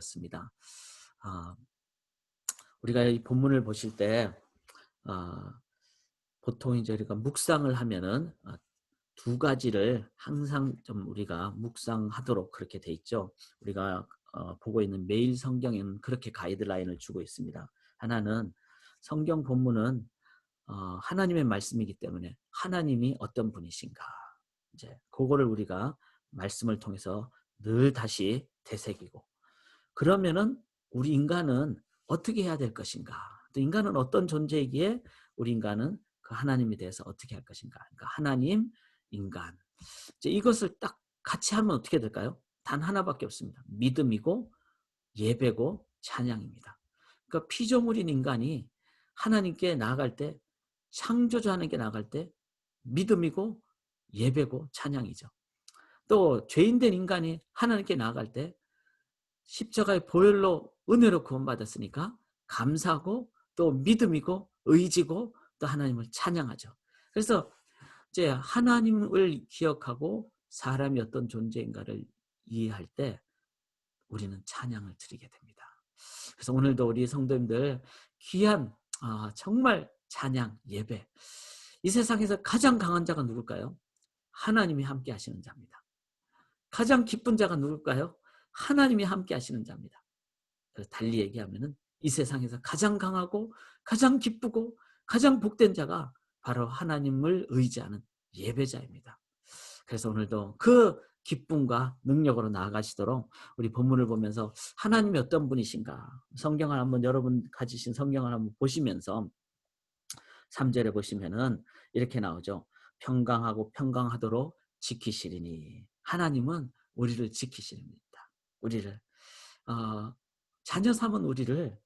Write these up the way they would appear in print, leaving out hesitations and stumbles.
습니다. 아, 우리가 이 본문을 보실 때 아, 보통 이제 우리가 묵상을 하면은 두 가지를 항상 좀 우리가 묵상하도록 그렇게 돼 있죠. 우리가 보고 있는 매일 성경에는 그렇게 가이드라인을 주고 있습니다. 하나는 성경 본문은 하나님의 말씀이기 때문에 하나님이 어떤 분이신가, 이제 그거를 우리가 말씀을 통해서 늘 다시 되새기고, 그러면은 우리 인간은 어떻게 해야 될 것인가? 또 인간은 어떤 존재이기에 우리 인간은 그 하나님에 대해서 어떻게 할 것인가? 그러니까 하나님, 인간. 이제 이것을 딱 같이 하면 어떻게 될까요? 단 하나밖에 없습니다. 믿음이고 예배고 찬양입니다. 그러니까 피조물인 인간이 하나님께 나아갈 때, 창조주 하나님께 나아갈 때 믿음이고 예배고 찬양이죠. 또 죄인된 인간이 하나님께 나아갈 때 십자가의 보혈로 은혜로 구원받았으니까 감사하고 또 믿음이고 의지고 또 하나님을 찬양하죠. 그래서 이제 하나님을 기억하고 사람이 어떤 존재인가를 이해할 때 우리는 찬양을 드리게 됩니다. 그래서 오늘도 우리 성도님들 귀한 정말 찬양 예배, 이 세상에서 가장 강한 자가 누굴까요? 하나님이 함께 하시는 자입니다. 가장 기쁜 자가 누굴까요? 하나님이 함께 하시는 자입니다. 달리 얘기하면은 이 세상에서 가장 강하고 가장 기쁘고 가장 복된 자가 바로 하나님을 의지하는 예배자입니다. 그래서 오늘도 그 기쁨과 능력으로 나아가시도록 우리 본문을 보면서 하나님이 어떤 분이신가, 성경을 한번, 여러분 가지신 성경을 한번 보시면서 3절에 보시면은 이렇게 나오죠. 평강하고 평강하도록 지키시리니. 하나님은 우리를 지키십니다. 우리를 어, 자녀 삼은 우리를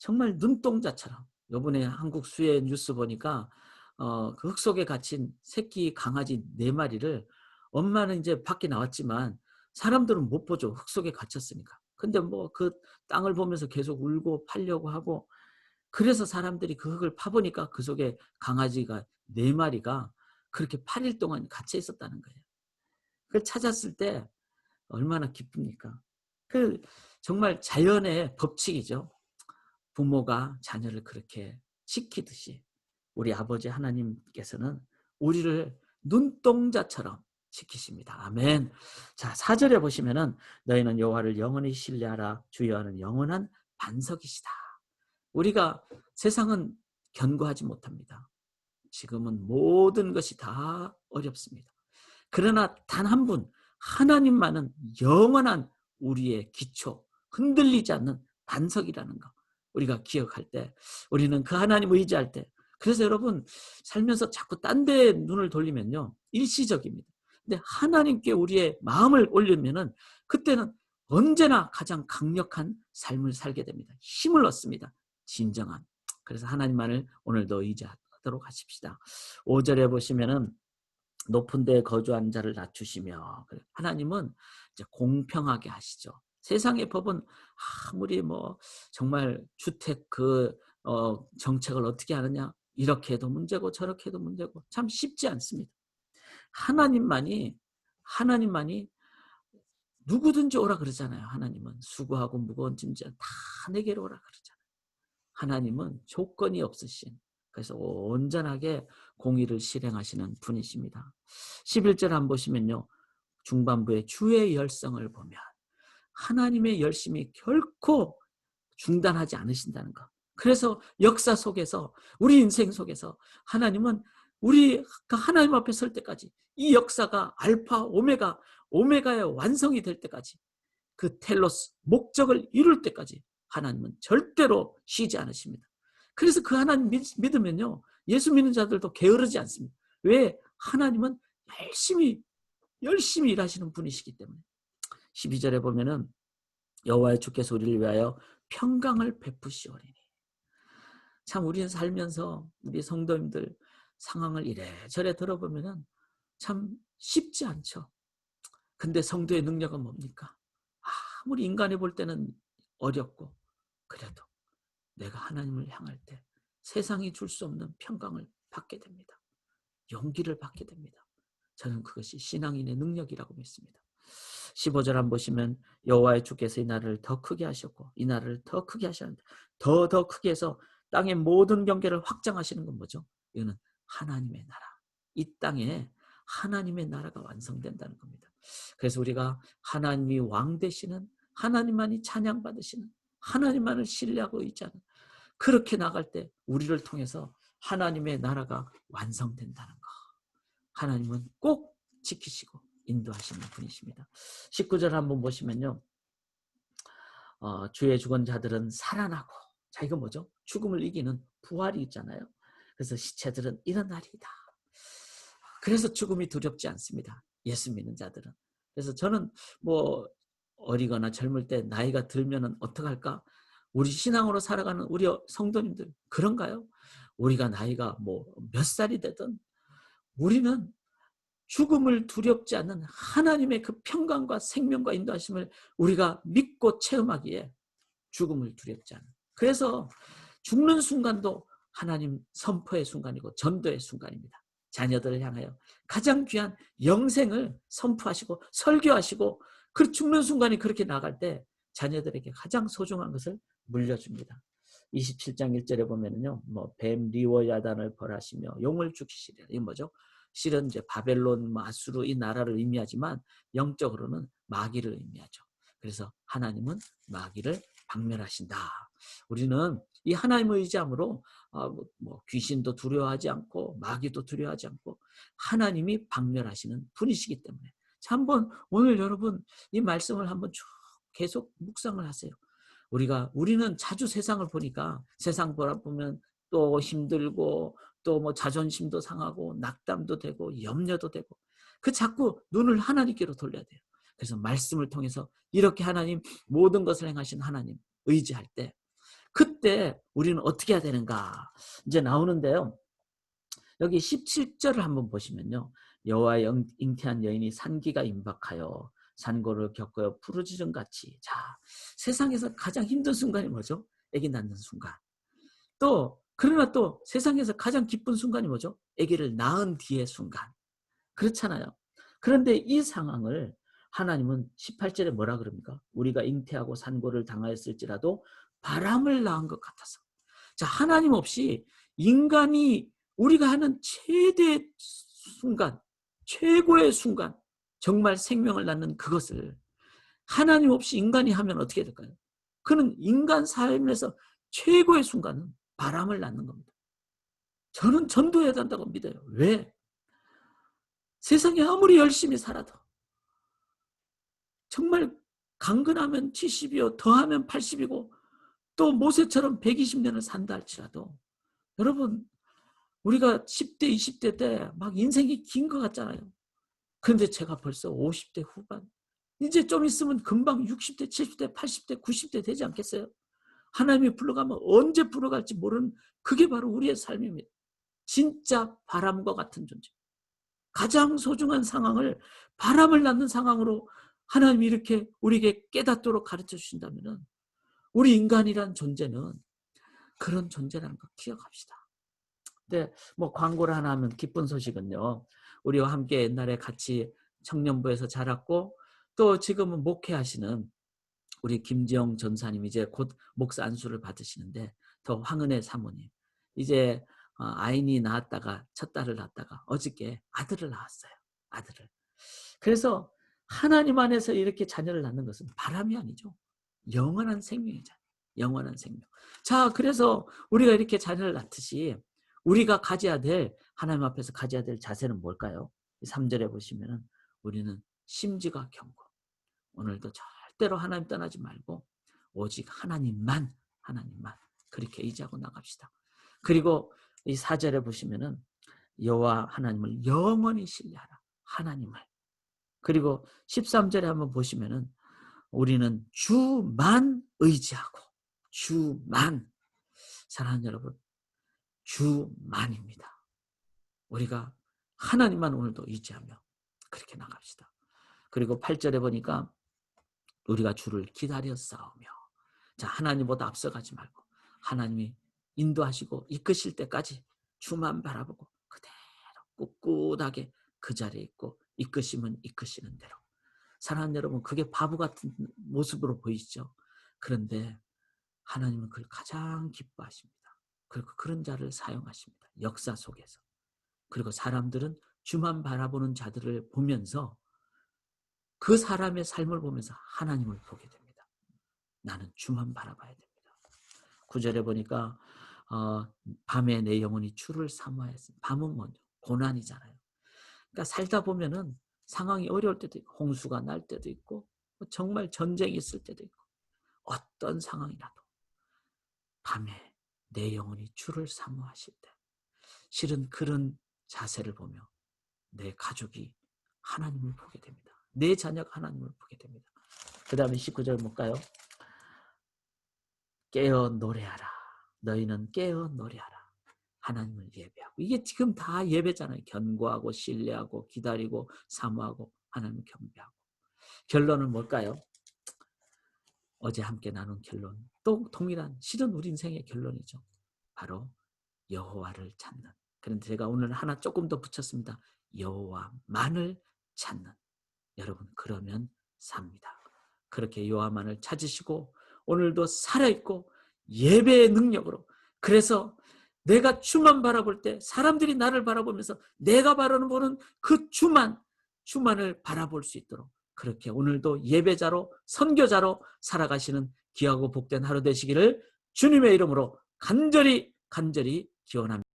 정말 눈동자처럼, 요번에 한국 수해 뉴스 보니까 그 흙 속에 갇힌 새끼 강아지 4마리를, 엄마는 이제 밖에 나왔지만 사람들은 못 보죠. 흙 속에 갇혔으니까. 근데 뭐 그 땅을 보면서 계속 울고 팔려고 하고, 그래서 사람들이 그 흙을 파보니까 그 속에 강아지가 4마리가 그렇게 8일 동안 갇혀 있었다는 거예요. 그걸 찾았을 때 얼마나 기쁩니까? 그 정말 자연의 법칙이죠. 부모가 자녀를 그렇게 지키듯이 우리 아버지 하나님께서는 우리를 눈동자처럼 지키십니다. 아멘. 자, 4절에 보시면은 너희는 여호와를 영원히 신뢰하라. 주여와는 영원한 반석이시다. 우리가 세상은 견고하지 못합니다. 지금은 모든 것이 다 어렵습니다. 그러나 단 한 분, 하나님만은 영원한 우리의 기초, 흔들리지 않는 반석이라는 거 우리가 기억할 때, 우리는 그 하나님 의지할 때, 그래서 여러분 살면서 자꾸 딴 데 눈을 돌리면요 일시적입니다. 근데 하나님께 우리의 마음을 올리면은 그때는 언제나 가장 강력한 삶을 살게 됩니다. 힘을 얻습니다. 진정한. 그래서 하나님만을 오늘도 의지하도록 하십시다. 5절에 보시면은 높은 데에 거주한 자를 낮추시며, 하나님은 이제 공평하게 하시죠. 세상의 법은 아무리 뭐 정말 주택 정책을 어떻게 하느냐, 이렇게 해도 문제고 저렇게 해도 문제고 참 쉽지 않습니다. 하나님만이 누구든지 오라 그러잖아요. 하나님은 수고하고 무거운 짐진 다 내게로 오라 그러잖아요. 하나님은 조건이 없으신, 그래서 온전하게 공의를 실행하시는 분이십니다. 11절 한번 보시면요, 중반부에 주의 열성을 보면 하나님의 열심이 결코 중단하지 않으신다는 것. 그래서 역사 속에서, 우리 인생 속에서 하나님은 우리가 하나님 앞에 설 때까지, 이 역사가 알파 오메가의 완성이 될 때까지, 그 텔로스 목적을 이룰 때까지 하나님은 절대로 쉬지 않으십니다. 그래서 그 하나님 믿으면요 예수 믿는 자들도 게으르지 않습니다. 왜? 하나님은 열심히 일하시는 분이시기 때문에. 12절에 보면은 여호와의 주께서 우리를 위하여 평강을 베푸시오리니. 참 우리는 살면서 우리 성도님들 상황을 이래저래 들어보면은 참 쉽지 않죠. 근데 성도의 능력은 뭡니까? 아무리 인간이 볼 때는 어렵고, 그래도 내가 하나님을 향할 때 세상이 줄 수 없는 평강을 받게 됩니다. 용기를 받게 됩니다. 저는 그것이 신앙인의 능력이라고 믿습니다. 15절 한번 보시면 여호와의 주께서 이 나라를 더 크게 하셨고 이 나라를 더 크게 하셨는데 더 크게 해서 땅의 모든 경계를 확장하시는 건 뭐죠? 이거는 하나님의 나라. 이 땅에 하나님의 나라가 완성된다는 겁니다. 그래서 우리가 하나님이 왕 되시는, 하나님만이 찬양받으시는, 하나님만을 신뢰하고 의지하는, 그렇게 나갈 때 우리를 통해서 하나님의 나라가 완성된다는 거. 하나님은 꼭 지키시고 인도하시는 분이십니다. 19절 한번 보시면요. 주의 죽은 자들은 살아나고, 자 이건 뭐죠? 죽음을 이기는 부활이 있잖아요. 그래서 시체들은 일어나리이다. 그래서 죽음이 두렵지 않습니다. 예수 믿는 자들은. 그래서 저는 뭐 어리거나 젊을 때 나이가 들면은 어떡할까? 우리 신앙으로 살아가는 우리 성도님들 그런가요? 우리가 나이가 뭐 몇 살이 되든 우리는 죽음을 두렵지 않는 하나님의 그 평강과 생명과 인도하심을 우리가 믿고 체험하기에 죽음을 두렵지 않은. 그래서 죽는 순간도 하나님 선포의 순간이고 전도의 순간입니다. 자녀들을 향하여 가장 귀한 영생을 선포하시고 설교하시고 그 죽는 순간이 그렇게 나갈 때 자녀들에게 가장 소중한 것을 물려줍니다. 27장 1절에 보면은요, 뱀 리워야단을 벌하시며 용을 죽이시리라. 이게 뭐죠? 실은 이제 바벨론, 아수르 이 나라를 의미하지만 영적으로는 마귀를 의미하죠. 그래서 하나님은 마귀를 박멸하신다. 우리는 이 하나님을 의지함으로 귀신도 두려워하지 않고 마귀도 두려워하지 않고 하나님이 박멸하시는 분이시기 때문에. 자, 한번 오늘 여러분 이 말씀을 한번 쭉 계속 묵상을 하세요. 우리는 자주 세상을 보니까 세상 보면 또 힘들고 또 뭐 자존심도 상하고 낙담도 되고 염려도 되고 그 자꾸 눈을 하나님께로 돌려야 돼요. 그래서 말씀을 통해서 이렇게 하나님 모든 것을 행하신 하나님 의지할 때 그때 우리는 어떻게 해야 되는가 이제 나오는데요. 여기 17절을 한번 보시면요. 여호와의 잉태한 여인이 산기가 임박하여 산고를 겪어요 푸르지름같이. 자, 세상에서 가장 힘든 순간이 뭐죠? 아기 낳는 순간. 그러나 또 세상에서 가장 기쁜 순간이 뭐죠? 아기를 낳은 뒤의 순간. 그렇잖아요. 그런데 이 상황을 하나님은 18절에 뭐라 그럽니까? 우리가 잉태하고 산고를 당하였을지라도 바람을 낳은 것 같아서. 자, 하나님 없이 인간이 우리가 하는 최대의 순간, 최고의 순간, 정말 생명을 낳는 그것을 하나님 없이 인간이 하면 어떻게 될까요? 그는 인간 삶에서 최고의 순간은 바람을 낳는 겁니다. 저는 전도해야 된다고 믿어요. 왜? 세상에 아무리 열심히 살아도 정말 강건하면 70이요 더하면 80이고 또 모세처럼 120년을 산다 할지라도 여러분 우리가 10대 20대 때 막 인생이 긴 것 같잖아요. 그런데 제가 벌써 50대 후반 이제 좀 있으면 금방 60대 70대 80대 90대 되지 않겠어요? 하나님이 불러가면 언제 불러갈지 모르는 그게 바로 우리의 삶입니다. 진짜 바람과 같은 존재. 가장 소중한 상황을 바람을 낳는 상황으로 하나님이 이렇게 우리에게 깨닫도록 가르쳐 주신다면 우리 인간이란 존재는 그런 존재라는 거 기억합시다. 근데 광고를 하나 하면 기쁜 소식은요. 우리와 함께 옛날에 같이 청년부에서 자랐고 또 지금은 목회하시는 우리 김지영 전사님 이제 곧 목사 안수를 받으시는데 더 황은혜 사모님 이제 아인이 낳았다가 첫 딸을 낳았다가 어저께 아들을 낳았어요. 아들을. 그래서 하나님 안에서 이렇게 자녀를 낳는 것은 바람이 아니죠. 영원한 생명이잖아요. 영원한 생명. 자, 그래서 우리가 이렇게 자녀를 낳듯이 우리가 가져야 될 하나님 앞에서 가져야 될 자세는 뭘까요? 3절에 보시면은 우리는 심지가 경고. 오늘도 절대로 하나님 떠나지 말고 오직 하나님만 그렇게 의지하고 나갑시다. 그리고 이 4절에 보시면은 여호와 하나님을 영원히 신뢰하라. 하나님을. 그리고 13절에 한번 보시면은 우리는 주만 의지하고 주만 사랑하는 여러분 주만입니다. 우리가 하나님만 오늘도 의지하며 그렇게 나갑시다. 그리고 8절에 보니까 우리가 주를 기다려 싸우며 자 하나님보다 앞서가지 말고 하나님이 인도하시고 이끄실 때까지 주만 바라보고 그대로 꿋꿋하게 그 자리에 있고 이끄시면 이끄시는 대로 사랑하는 여러분, 그게 바보 같은 모습으로 보이죠. 그런데 하나님은 그걸 가장 기뻐하십니다. 그리고 그런 자를 사용하십니다. 역사 속에서. 그리고 사람들은 주만 바라보는 자들을 보면서 그 사람의 삶을 보면서 하나님을 보게 됩니다. 나는 주만 바라봐야 됩니다. 9절에 보니까 밤에 내 영혼이 주를 사모하였습니다. 밤은 뭐죠? 고난이잖아요. 그러니까 살다 보면은 상황이 어려울 때도 있고 홍수가 날 때도 있고 정말 전쟁이 있을 때도 있고 어떤 상황이라도 밤에 내 영혼이 주를 사모하실 때 실은 그런 자세를 보며 내 가족이 하나님을 보게 됩니다. 내 자녀가 하나님을 보게 됩니다. 그 다음에 19절 볼까요? 깨어 노래하라. 너희는 깨어 노래하라. 하나님을 예배하고. 이게 지금 다 예배잖아요. 견고하고 신뢰하고 기다리고 사모하고 하나님을 경배하고. 결론은 뭘까요? 어제 함께 나눈 결론. 또 동일한 실은 우리 인생의 결론이죠. 바로 여호와를 찾는. 그런데 제가 오늘 하나 조금 더 붙였습니다. 여호와만을 찾는. 여러분 그러면 삽니다. 그렇게 여호와만을 찾으시고 오늘도 살아있고 예배의 능력으로 그래서 내가 주만 바라볼 때 사람들이 나를 바라보면서 내가 바라보는 그 주만을 바라볼 수 있도록 그렇게 오늘도 예배자로 선교자로 살아가시는 귀하고 복된 하루 되시기를 주님의 이름으로 간절히 기원합니다.